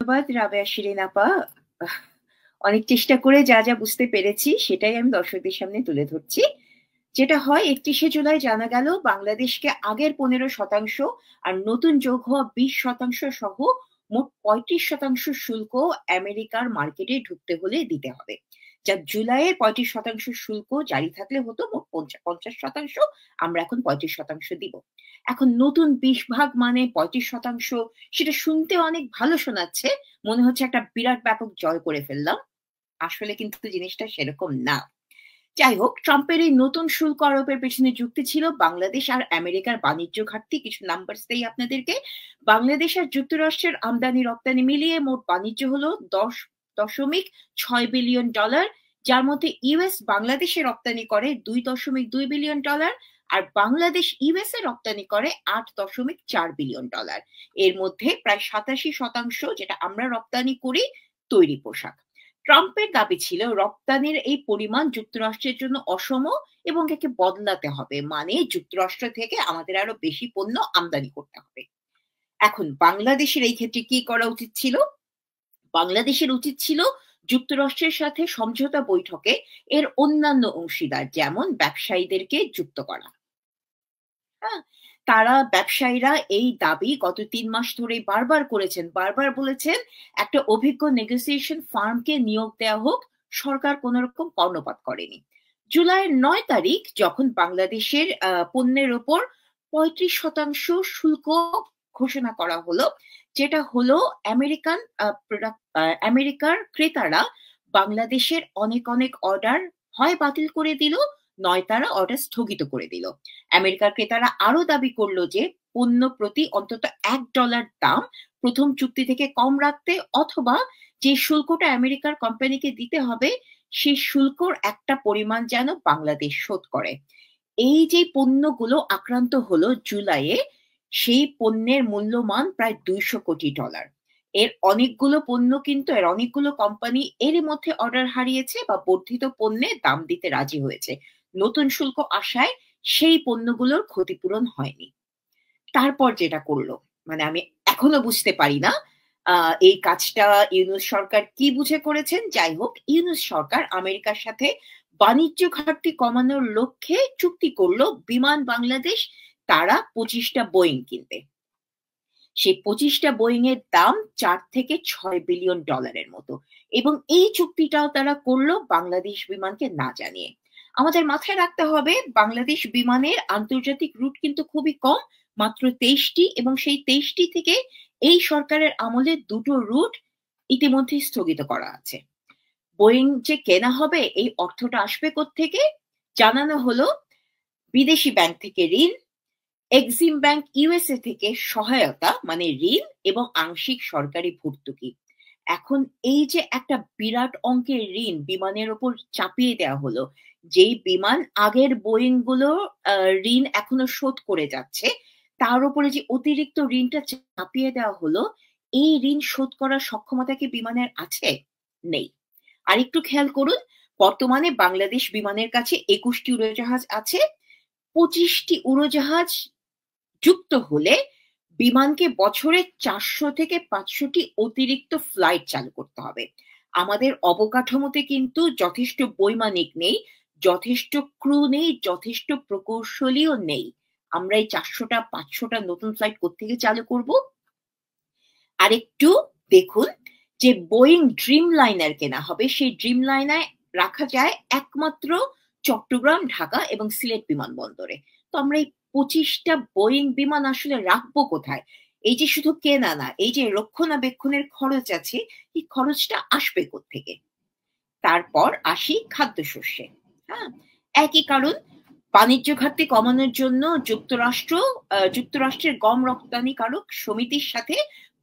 ধন্যবাদ রাবেয়া শিরিন আপা। আহ, অনেক চেষ্টা করে যা যা বুঝতে পেরেছি সেটাই আমি দর্শকদের সামনে তুলে ধরছি। যেটা হয় 31শে জুলাই জানা গেল বাংলাদেশকে আগের 15% আর নতুন যোগ হওয়া 20% সহ মোট 35% শুল্ক আমেরিকার মার্কেটে ঢুকতে হলে দিতে হবে। যা জুলাইয়ের 35% শুল্ক জারি থাকলে হতো মোট 50%, আমরা এখন 35% দিব। এখন নতুন 20 ভাগ মানে 35%, সেটা শুনতে অনেক ভালো শোনাচ্ছে, মনে হচ্ছে একটা বিরাট ব্যাপক জয় করে ফেললাম। আসলে কিন্তু জিনিসটা সেরকম না। যাই হোক, ট্রাম্পের এই নতুন শুল্ক আরোপের পেছনে যুক্তি ছিল বাংলাদেশ আর আমেরিকার বাণিজ্য ঘাটতি। কিছু নাম্বারস দেই আপনাদেরকে। বাংলাদেশ আর যুক্তরাষ্ট্রের আমদানি রপ্তানি মিলিয়ে মোট বাণিজ্য হলো 10.6 বিলিয়ন ডলার, যার মধ্যে ইউএস বাংলাদেশে রপ্তানি করে 2.2 বিলিয়ন ডলার আর বাংলাদেশ ইউএস এ রপ্তানি করে 8.4 বিলিয়ন ডলার। এর মধ্যে প্রায় 87%, যেটা আমরা রপ্তানি করি, তৈরি পোশাক। ট্রাম্পের দাবি ছিল রপ্তানির এই পরিমাণ যুক্তরাষ্ট্রের জন্য অসম এবং একে বদলাতে হবে, মানে যুক্তরাষ্ট্র থেকে আমাদের আরো বেশি পণ্য আমদানি করতে হবে। এখন বাংলাদেশের এই ক্ষেত্রে কি করা উচিত ছিল? বাংলাদেশের উচিত ছিল যুক্তরাষ্ট্রের সাথে সমঝোতা বৈঠকে এর অন্যান্য অংশীদার যেমন ব্যবসায়ীদেরকে যুক্ত করা। হ্যাঁ, তারা ব্যবসায়ীরা এই দাবি গত 3 মাস ধরে বারবার করেছেন, বারবার বলেছেন একটা অভিজ্ঞ নেগোসিয়েশন ফার্মকে নিয়োগ দেওয়া হোক। সরকার কোন রকম কর্ণপাত করেনি। জুলাইয়ের 9 তারিখ যখন বাংলাদেশের পণ্যের ওপর 35% শুল্ক ঘোষণা করা হলো, যেটা হলো আমেরিকার ক্রেতারা বাংলাদেশের অনেক অনেক অর্ডার হয় বাতিল করে দিল, নয় তারা অর্ডার স্থগিত করে দিল। আমেরিকার ক্রেতারা আরো দাবি করলো যে পণ্য প্রতি অন্তত $1 দাম প্রথম চুক্তি থেকে কম রাখতে, অথবা যে শুল্কটা আমেরিকার কোম্পানিকে দিতে হবে সেই শুল্কর একটা পরিমাণ যেন বাংলাদেশ শোধ করে। এই যে পণ্যগুলো আক্রান্ত হলো জুলাইয়ে, সেই পণ্যের মূল্যমান প্রায় $200 কোটি। এর অনেকগুলো কোম্পানি এর মধ্যে অর্ডার হারিয়েছে বা বর্ধিত পণ্যে দাম দিতে রাজি হয়েছে। নতুন শুল্ক আসায় সেই পণ্যগুলোর ক্ষতিপূরণ হয়নি। তারপর যেটা করলো, মানে আমি এখনো বুঝতে পারি না এই কাজটা ইউনূস সরকার কি বুঝে করেছেন। যাই হোক, ইউনূস সরকার আমেরিকার সাথে বাণিজ্য ঘাটতি কমানোর লক্ষ্যে চুক্তি করলো বিমান বাংলাদেশ তারা 25টা বোয়িং কিনবে। সেই 25টা বোয়িং এর দাম $4 থেকে $6 বিলিয়ন মতো, এবং এই চুক্তিটাও তারা করলো বাংলাদেশ বিমানকে না জানিয়ে। আমাদের মাথায় রাখতে হবে বাংলাদেশ বিমানের আন্তর্জাতিক রুট কিন্তু খুবই কম, মাত্র 23টি, এবং সেই 23টি থেকে এই সরকারের আমলে 2টো রুট ইতিমধ্যে স্থগিত করা আছে। বোয়িং যে কেনা হবে, এই অর্থটা আসবে কোত্থেকে? জানানো হলো বিদেশি ব্যাংক থেকে ঋণ, এক্সিম ব্যাংক ইউএসএ থেকে সহায়তা মানে ঋণ এবং আংশিক সরকারি ভর্তুকি। এখন এই যে একটা বিরাট অঙ্কের ঋণ বিমানের ওপর চাপিয়ে দেওয়া হলো, যেই বিমান আগের বোয়িং গুলো ঋণ এখনো শোধ করে যাচ্ছে, তার উপরে যে অতিরিক্ত ঋণটা চাপিয়ে দেওয়া হলো, এই ঋণ শোধ করার সক্ষমতা কি বিমানের আছে? নেই। আর একটু খেয়াল করুন, বর্তমানে বাংলাদেশ বিমানের কাছে 21টি উড়োজাহাজ আছে। 25টি উড়োজাহাজ যুক্ত হলে বিমানকে বছরে 400 থেকে 500টি অতিরিক্ত ফ্লাইট চালু করতে হবে। আমাদের অবকাঠামোতে কিন্তু যথেষ্ট বৈমানিক নেই, যথেষ্ট ক্রু নেই, যথেষ্ট প্রকৌশলীও নেই। আমরা এই 400টা 500টা নতুন ফ্লাইট কোত্থেকে চালু করব? আরেকটু দেখুন, যে বোয়িং ড্রিম লাইনার কেনা হবে, সেই ড্রিম লাইনার রাখা যায় একমাত্র চট্টগ্রাম, ঢাকা এবং সিলেট বিমানবন্দরে। তো আমরা এই 25টা বোয়িং বিমান আসলে রাখবো কোথায়? এই যে শুধু কেনা না, এই যে রক্ষণাবেক্ষণের খরচ আছে, এই খরচটা আসবে কোত্থেকে? তারপর আসি খাদ্যশস্যে। হ্যাঁ, একই কারণ। বাণিজ্য ঘাটতি কমানোর জন্য যুক্তরাষ্ট্রের গম রপ্তানিকারক সমিতির সাথে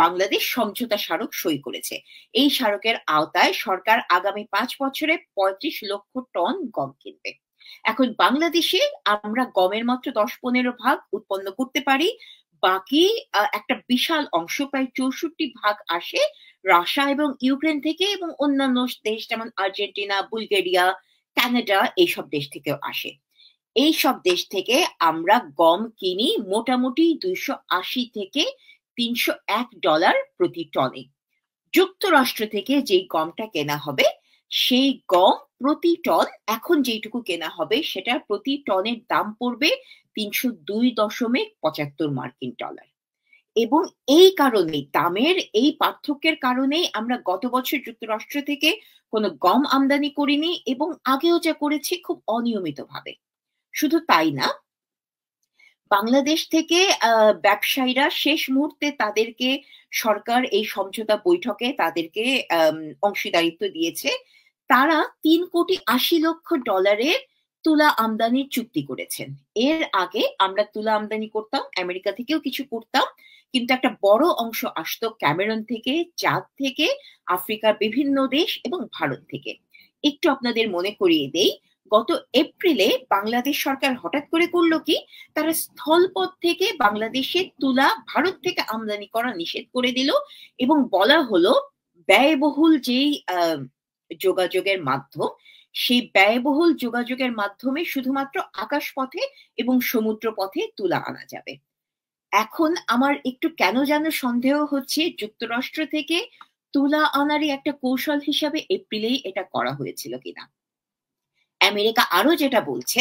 বাংলাদেশ সমঝোতা স্মারক সই করেছে। এই স্মারকের আওতায় সরকার আগামী 5 বছরে 35 লক্ষ টন গম কিনবে। এখন বাংলাদেশে আমরা গমের মাত্র 10-15 ভাগ উৎপন্ন করতে পারি। বাকি একটা বিশাল অংশ, প্রায় 64 ভাগ আসে রাশিয়া এবং ইউক্রেন থেকে, এবং অন্যান্য দেশ যেমন আর্জেন্টিনা, বুলগেরিয়া, কানাডা, এইসব দেশ থেকেও আসে। এই সব দেশ থেকে আমরা গম কিনি মোটামুটি $280 থেকে $301 প্রতি টনে। যুক্তরাষ্ট্র থেকে যেই গমটা কেনা হবে সেই গম প্রতি টন এখন যেইটুকু কেনা হবে সেটা প্রতি টনের দাম পড়বে ৩০২.৭৫ মার্কিন ডলার। এবং এই কারণেই দামের এই পার্থক্যের কারণেই আমরা গত বছর যুক্তরাষ্ট্র থেকে কোনো গম আমদানি করিনি এবং আগেও যা করেছি খুব অনিয়মিতভাবে। শুধু তাই না, বাংলাদেশ থেকে ব্যবসায়ীরা শেষ মুহূর্তে তাদেরকে সরকার এই সমঝোতা বৈঠকে তাদেরকে অংশীদারিত্ব দিয়েছে। তারা $৩,৮০,০০,০০০ তুলা আমদানির চুক্তি করেছেন। এর আগে আমরা তুলা আমদানি করতাম, আমেরিকা থেকেও কিছু করতাম। কিন্তু একটা বড় অংশ আসতো ক্যামেরন থেকে, চাদ থেকে, আফ্রিকার বিভিন্ন দেশ এবং ভারত থেকে। একটু আপনাদের মনে করিয়ে দেই, গত এপ্রিলে বাংলাদেশ সরকার হঠাৎ করে করল কি, তারা স্থলপথ থেকে বাংলাদেশের তুলা ভারত থেকে আমদানি করা নিষেধ করে দিল এবং বলা হলো ব্যয়বহুল যেই যোগাযোগের মাধ্যম, সেই ব্যয়বহুল যোগাযোগের মাধ্যমে শুধুমাত্র আকাশপথে এবং সমুদ্র পথে তুলা আনা যাবে। এখন আমার একটু কেন যেন সন্দেহ হচ্ছে যুক্তরাষ্ট্র থেকে তুলা আনারই একটা কৌশল হিসাবে এপ্রিলেই এটা করা হয়েছিল কিনা। আমেরিকা আরো যেটা বলছে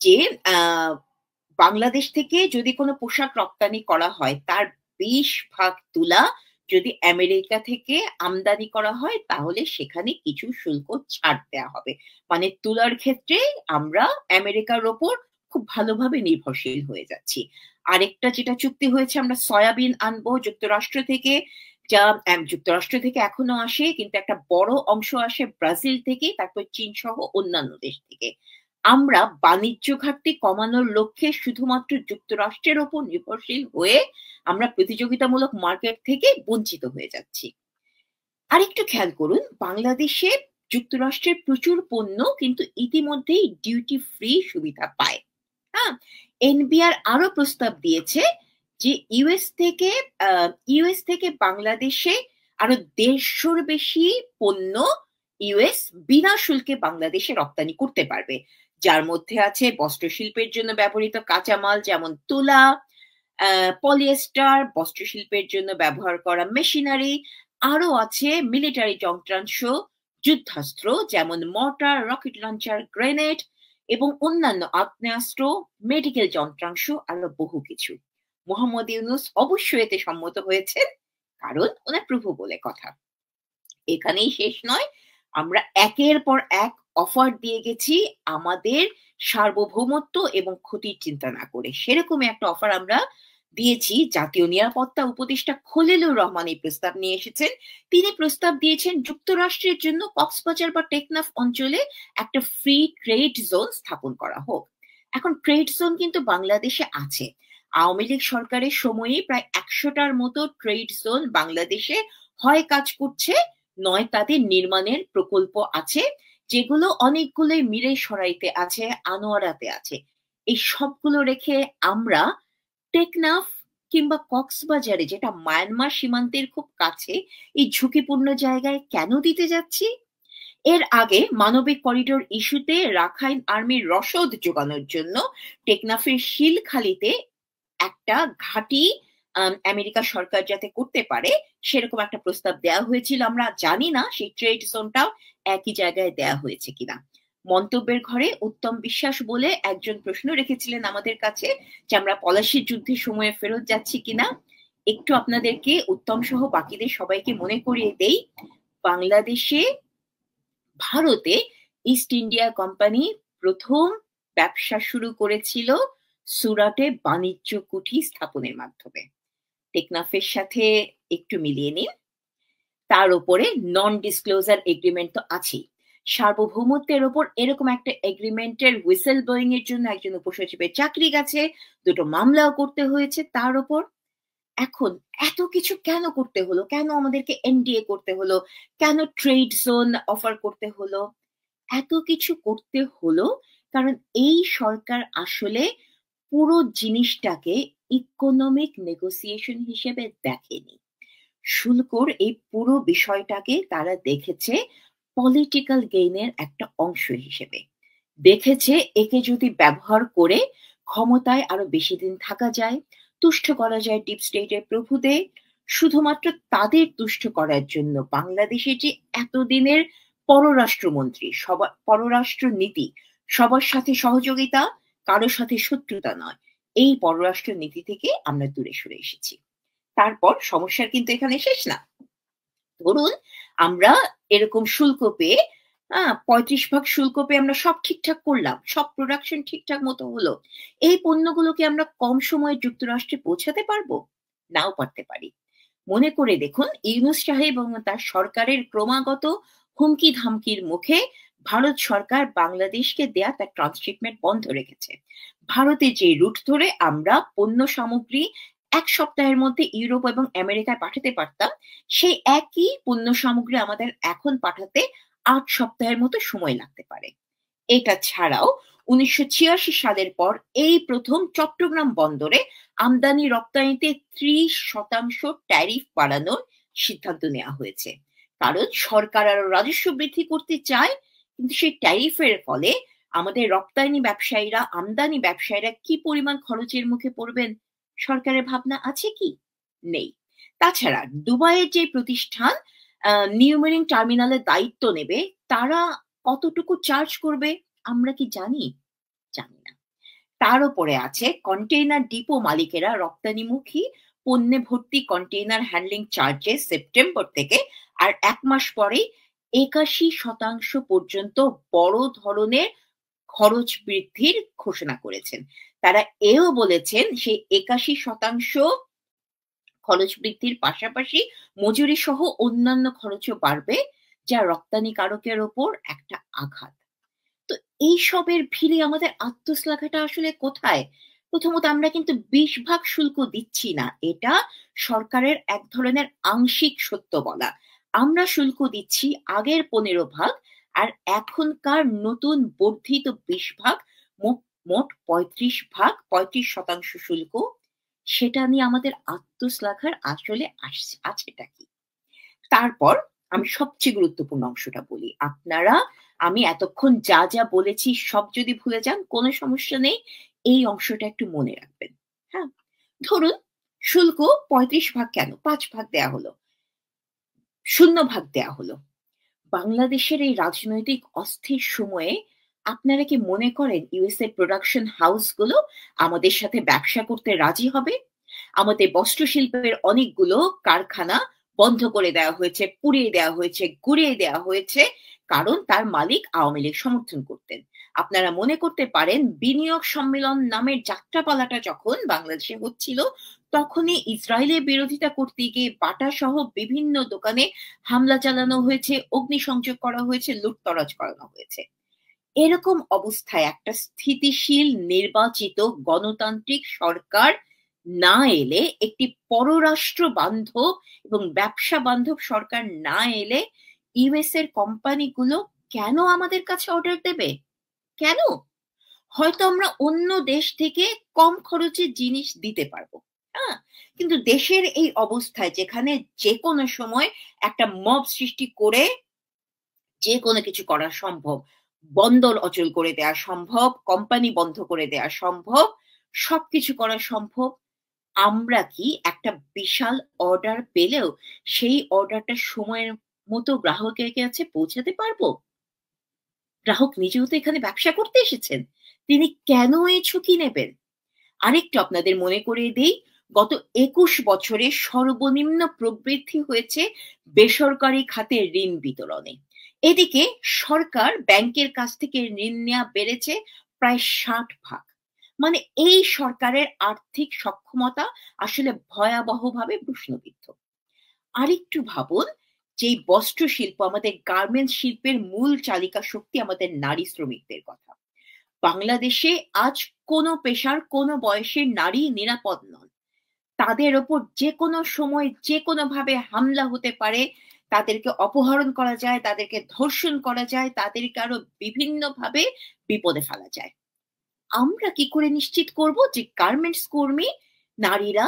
যে বাংলাদেশ থেকে যদি কোনো পোশাক রপ্তানি করা হয় তার 20% তুলা যদি আমেরিকা থেকে আমদানি করা হয় তাহলে সেখানে কিছু শুল্ক ছাড় দেওয়া হবে। মানে তুলার ক্ষেত্রে আমরা আমেরিকার ওপর খুব ভালোভাবে নির্ভরশীল হয়ে যাচ্ছি। আরেকটা যেটা চুক্তি হয়েছে, আমরা সয়াবিন আনবো যুক্তরাষ্ট্র থেকে, যা যুক্তরাষ্ট্র থেকে এখনো আসে কিন্তু একটা বড় অংশ আসে ব্রাজিল থেকে, তারপর চীন সহ অন্যান্য দেশ থেকে। আমরা বাণিজ্য ঘাটতি কমানোর লক্ষ্যে শুধুমাত্র যুক্তরাষ্ট্রের ওপর নির্ভরশীল হয়ে আমরা প্রতিযোগিতামূলক মার্কেট থেকে বঞ্চিত হয়ে যাচ্ছি। আরেকটু খেয়াল করুন, বাংলাদেশে যুক্তরাষ্ট্রের প্রচুর পণ্য কিন্তু ইতিমধ্যেই ডিউটি ফ্রি সুবিধা পায়। হ্যাঁ, এনবিআর আরো প্রস্তাব দিয়েছে যে ইউএস থেকে বাংলাদেশে আরো 150র বেশি পণ্য ইউএস বিনা শুল্কে বাংলাদেশে রপ্তানি করতে পারবে, যার মধ্যে আছে বস্ত্রশিল্পের জন্য ব্যবহৃত কাঁচামাল যেমন তুলা, পলিয়েস্টার, বস্ত্রশিল্পের জন্য ব্যবহার করা মেশিনারি, আরো আছে মিলিটারি যন্ত্রাংশ, যুদ্ধাস্ত্র যেমন মর্টার, রকেট লঞ্চার, গ্রেনেড এবং অন্যান্য আগ্নেয়াস্ত্র, মেডিকেল যন্ত্রাংশ, আরো বহু কিছু। মোহাম্মদ ইউনূস অবশ্যই এতে সম্মত হয়েছেন, কারণ ওনার প্রভু বলে কথা। এখানেই শেষ নয়, আমরা একের পর এক অফার দিয়ে গেছি আমাদের সার্বভৌমত্ব এবং ক্ষতির চিন্তা না করে। সেরকমই একটা অফার আমরা দিয়েছি। জাতীয় নিরাপত্তা উপদেষ্টা খলিলুর রহমান এই প্রস্তাব নিয়ে এসেছেন। তিনি প্রস্তাব দিয়েছেন যুক্তরাষ্ট্রের জন্য কক্সবাজার বা টেকনাফ অঞ্চলে একটা ফ্রি ট্রেড জোন স্থাপন করা হোক। এখন ট্রেড জোন কিন্তু বাংলাদেশে আছে। আওয়ামী লীগ সরকারের সময়ে প্রায় 100টার মতো ট্রেড জোন বাংলাদেশে হয় কাজ করছে, নয় তাদের নির্মাণের প্রকল্প আছে, যেগুলো অনেকগুলোই মিরসরাইতে আছে, আনোয়ারাতে আছে। এই সবগুলো রেখে আমরা টেকনাফ কিংবা কক্সবাজারে, যেটা মায়ানমার সীমান্তের খুব কাছে, এই ঝুঁকিপূর্ণ জায়গায় কেন দিতে যাচ্ছি? এর আগে মানবিক করিডোর ইস্যুতে রাখাইন আর্মির রসদ যোগানোর জন্য টেকনাফের শিলখালিতে একটা ঘাঁটি আমেরিকা সরকার যাতে করতে পারে সেরকম একটা প্রস্তাব দেওয়া হয়েছিল। আমরা জানি না সেই ট্রেড জোনটাও একই জায়গায় দেওয়া হয়েছে কিনা। মন্তব্যের ঘরে উত্তম বিশ্বাস বলে একজন প্রশ্ন রেখেছিলেন আমাদের কাছে যে আমরা পলাশির যুদ্ধের সময়ে ফেরত যাচ্ছি কিনা। একটু আপনাদেরকে, উত্তম সহ বাকিদের সবাইকে মনে করিয়ে দেই, বাংলাদেশে ভারতে ইস্ট ইন্ডিয়া কোম্পানি প্রথম ব্যবসা শুরু করেছিল সুরাটে বাণিজ্য কুঠি স্থাপনের মাধ্যমে। টেকনাফের সাথে একটু মিলিয়ে নিন। তার উপরে নন ডিসক্লোজার এগ্রিমেন্ট তো আছেই। সার্বভৌমত্বের ওপর এরকম একটা এগ্রিমেন্টের হুইসেল ব্লোয়িং এর জন্য একজন উপসচিবের চাকরি গেছে, 2টো মামলাও করতে হয়েছে তার ওপর। এখন এত কিছু কেন করতে হলো? কেন আমাদেরকে এনডিএ করতে হলো? কেন ট্রেড জোন অফার করতে হলো? এত কিছু করতে হলো কারণ এই সরকার আসলে পুরো জিনিসটাকে ইকোনমিক নেগোসিয়েশন হিসেবে দেখেনি। শুল্কর এই পুরো বিষয়টাকে তারা দেখেছে পলিটিক্যাল গেইনের একটা অংশ হিসেবে। দেখেছে একে যদি ব্যবহার করে ক্ষমতায় আরো বেশি দিন থাকা যায়, তুষ্ট করা যায় ডিপ স্টেটের প্রভুদের, শুধুমাত্র তাদের তুষ্ট করার জন্য বাংলাদেশের যে এতদিনের পররাষ্ট্রমন্ত্রী, পররাষ্ট্র নীতি, সবার সাথে সহযোগিতা, কারোর সাথে শত্রুতা নয়, এই পররাষ্ট্র নীতি থেকে আমরা দূরে সরে এসেছি। তারপর সমস্যার কিন্তু এখানে শেষ না। ধরুন আমরা এরকম শুল্ক পেয়ে ৩৫ ভাগ শুল্ক পেয়ে আমরা সব ঠিকঠাক করলাম, সব প্রোডাকশন ঠিকঠাক মতো হলো। এই পণ্যগুলোকে আমরা কম সময়ে যুক্তরাষ্ট্রে পৌঁছাতে পারবো? নাও পারতে পারি। মনে করে দেখুন, ইউনূস সাহেব এবং তার সরকারের ক্রমাগত হুমকি ধামকির মুখে ভারত সরকার বাংলাদেশকে দেয়া তার ট্রান্সশিপমেন্ট বন্ধ রেখেছে। ভারতে যে রুট ধরে আমরা পণ্য সামগ্রী ১ সপ্তাহের মধ্যে ইউরোপ এবং আমেরিকায় পাঠাতে পারতাম, সেই একই পণ্য সামগ্রী আমাদের এখন পাঠাতে ৮ সপ্তাহের মতো সময় লাগতে পারে। এটা ছাড়াও ১৯৮৬ সালের পর এই প্রথম চট্টগ্রাম বন্দরে আমদানি রপ্তানিতে ৩০% ট্যারিফ বাড়ানোর সিদ্ধান্ত নেওয়া হয়েছে। কারণ সরকার আরো রাজস্ব বৃদ্ধি করতে চায়, কিন্তু সেই ট্যারিফের ফলে আমাদের রপ্তানি ব্যবসায়ীরা, আমদানি ব্যবসায়ীরা কি পরিমাণ খরচের মুখে পড়বেন সরকারের ভাবনা আছে কি? নেই। তাছাড়া দুবাইয়ের যে প্রতিষ্ঠান নিউ মেরিন টার্মিনালের দায়িত্ব নেবে, তারা কতটুকু চার্জ করবে আমরা কি জানি? জানি না। তার উপরে আছে কন্টেইনার ডিপো মালিকেরা রপ্তানিমুখী পণ্যে ভর্তি কন্টেইনার হ্যান্ডলিং চার্জে সেপ্টেম্বর থেকে আর ১ মাস পরেই ৮১% পর্যন্ত বড় ধরনের খরচ বৃদ্ধির ঘোষণা করেছেন। তারা এও বলেছেন সেই ৮১% খরচ বৃদ্ধির পাশাপাশি মজুরি সহ অন্যান্য খরচও বাড়বে, যা রপ্তানিকারকের ওপর একটা আঘাত। তো এইসবের ভিড়ে আমাদের আত্মশ্লাঘাটা আসলে কোথায়? প্রথমত আমরা কিন্তু ২০ ভাগ শুল্ক দিচ্ছি না। এটা সরকারের এক ধরনের আংশিক সত্য বলা। আমরা শুল্ক দিচ্ছি আগের ১৫ ভাগ, আর এখনকার নতুন বর্ধিত ২০ ভাগ, মোট ৩৫ ভাগ, ৩৫% শুল্ক। সেটা নিয়ে আমাদের আত্মশ্লাঘার আসলে আছেটা কি? তারপর আমি সবচেয়ে গুরুত্বপূর্ণ অংশটা বলি। আমি এতক্ষণ যা যা বলেছি সব যদি ভুলে যান কোনো সমস্যা নেই। এই অংশটা একটু মনে রাখবেন। হ্যাঁ? ধরুন শুল্ক ৩৫ ভাগ কেন? ৫ ভাগ দেয়া হলো। ০ ভাগ দেয়া হলো। বাংলাদেশের এই রাজনৈতিক অস্থির সময়ে আপনারা কি মনে করেন ইউএসএ প্রোডাকশন হাউসগুলো আমাদের সাথে ব্যবসা করতে রাজি হবে? আমাদের বস্ত্র শিল্পের অনেকগুলো কারখানা বন্ধ করে দেওয়া হয়েছে, পুড়িয়ে দেওয়া হয়েছে, গুঁড়িয়ে দেওয়া হয়েছে, কারণ তার মালিক আওয়ামী লীগ সমর্থন করতেন। আপনারা মনে করতে পারেন বিনিয়োগ সম্মেলন নামের যাত্রাপালাটা যখন বাংলাদেশে হচ্ছিল, তখনই ইসরায়েলের বিরোধিতা করতে গিয়ে বাটা সহ বিভিন্ন দোকানে হামলা চালানো হয়েছে, অগ্নিসংযোগ করা হয়েছে, লুটতরাজ করানো হয়েছে। এরকম অবস্থায় একটা স্থিতিশীল নির্বাচিত গণতান্ত্রিক সরকার না এলে, একটি পররাষ্ট্র বান্ধব এবং ব্যবসা বান্ধব সরকার না এলে ইউএস এর কোম্পানিগুলো কেন আমাদের কাছে অর্ডার দেবে? কেন? হয়তো আমরা অন্য দেশ থেকে কম খরচে জিনিস দিতে পারবো। হ্যাঁ? কিন্তু দেশের এই অবস্থায় যেখানে যেকোনো সময় একটা মব সৃষ্টি করে যে কোনো কিছু করা সম্ভব, বন্দর অচল করে দেয়া সম্ভব, কোম্পানি বন্ধ করে দেয়া সম্ভব, সবকিছু করা সম্ভব। আমরা কি একটা বিশাল অর্ডার পেলেও সেই অর্ডারটা সময়ের মতো গ্রাহকের কাছে পৌঁছাতে পারবো? গ্রাহক নিজেও তো এখানে ব্যবসা করতে এসেছেন। তিনি কেন এই ঝুঁকি নেবেন? আরেকটু আপনাদের মনে করিয়ে দেই, গত ২১ বছরে সর্বনিম্ন প্রবৃদ্ধি হয়েছে বেসরকারি খাতে ঋণ বিতরণে। এদিকে সরকার ব্যাংকের কাছ থেকে ঋণ নেওয়া বেড়েছে প্রায় ৬০ ভাগ। মানে এই সরকারের আর্থিক সক্ষমতা আসলে ভয়াবহভাবে প্রশ্নবিদ্ধ। আরেকটু ভাবুন, যেই বস্ত্র শিল্প, আমাদের গার্মেন্টস শিল্পের মূল চালিকা শক্তি আমাদের নারী শ্রমিকদের কথা। বাংলাদেশে আজ কোনো পেশার কোনো বয়সের নারী নিরাপদ নন। তাদের ওপর যেকোনো সময় যেকোনোভাবে হামলা হতে পারে, তাদেরকে অপহরণ করা যায়, তাদেরকে ধর্ষণ করা যায়, তাদেরকে আরো বিভিন্নভাবে বিপদে ফেলা যায়। আমরা কি করে নিশ্চিত করব যে গার্মেন্টস কর্মী নারীরা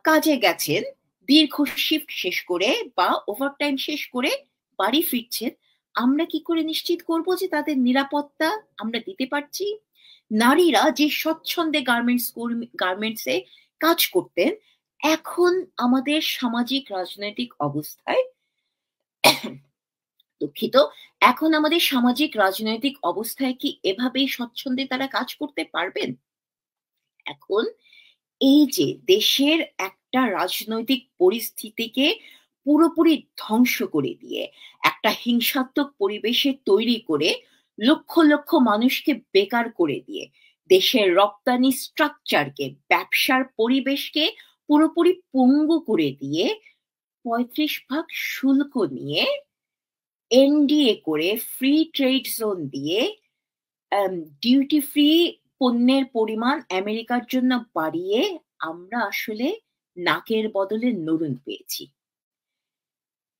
কাজে গেছেন, দীর্ঘ শিফট শেষ করে বা ওভারটাইম শেষ করে বাড়ি ফিরছেন, আমরা কি করে নিশ্চিত করব যে তাদের নিরাপত্তা আমরা দিতে পারছি? নারীরা যে স্বচ্ছন্দে গার্মেন্টসে কাজ করতেন, এখন আমাদের সামাজিক রাজনৈতিক অবস্থায় দুঃখিত, এখন আমাদের সামাজিক রাজনৈতিক অবস্থায় কি এভাবেই স্বচ্ছন্দে তারা কাজ করতে পারবেন? এখন এই যে দেশের একটা রাজনৈতিক পরিস্থিতিকে পুরোপুরি ধ্বংস করে দিয়ে, একটা হিংসাত্মক পরিবেশে তৈরি করে, লক্ষ, লক্ষ মানুষকে বেকার করে দিয়ে, দেশের রপ্তানি স্ট্রাকচারকে, ব্যবসার পরিবেশকে পুরোপুরি পঙ্গু করে দিয়ে, ৩৫ ভাগ শুল্ক নিয়ে, এনডিএ করে, ফ্রি ট্রেড জোন দিয়ে, ডিউটি ফ্রি পণ্যের পরিমাণ আমেরিকার জন্য বাড়িয়ে আমরা আসলে নাকের বদলে নড়ুন পেয়েছি।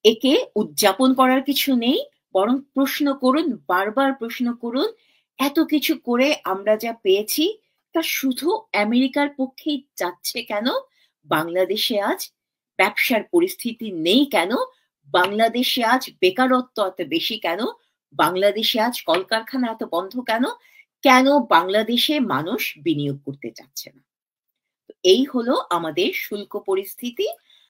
একে উদযাপন করার কিছু নেই, বরং প্রশ্ন করুন, বারবার প্রশ্ন করুন, এত কিছু করে আমরা যা পেয়েছি তা শুধু আমেরিকার পক্ষেই যাচ্ছে কেন? বাংলাদেশে আজ ব্যবসার পরিস্থিতি নেই কেন? বাংলাদেশে আজ বেকারত্ব এত বেশি কেন? বাংলাদেশে আজ কলকারখানা এত বন্ধ কেন? কেন বাংলাদেশে মানুষ বিনিয়োগ করতে চাচ্ছে না? এই হলো আমাদের শুল্ক পরিস্থিতি।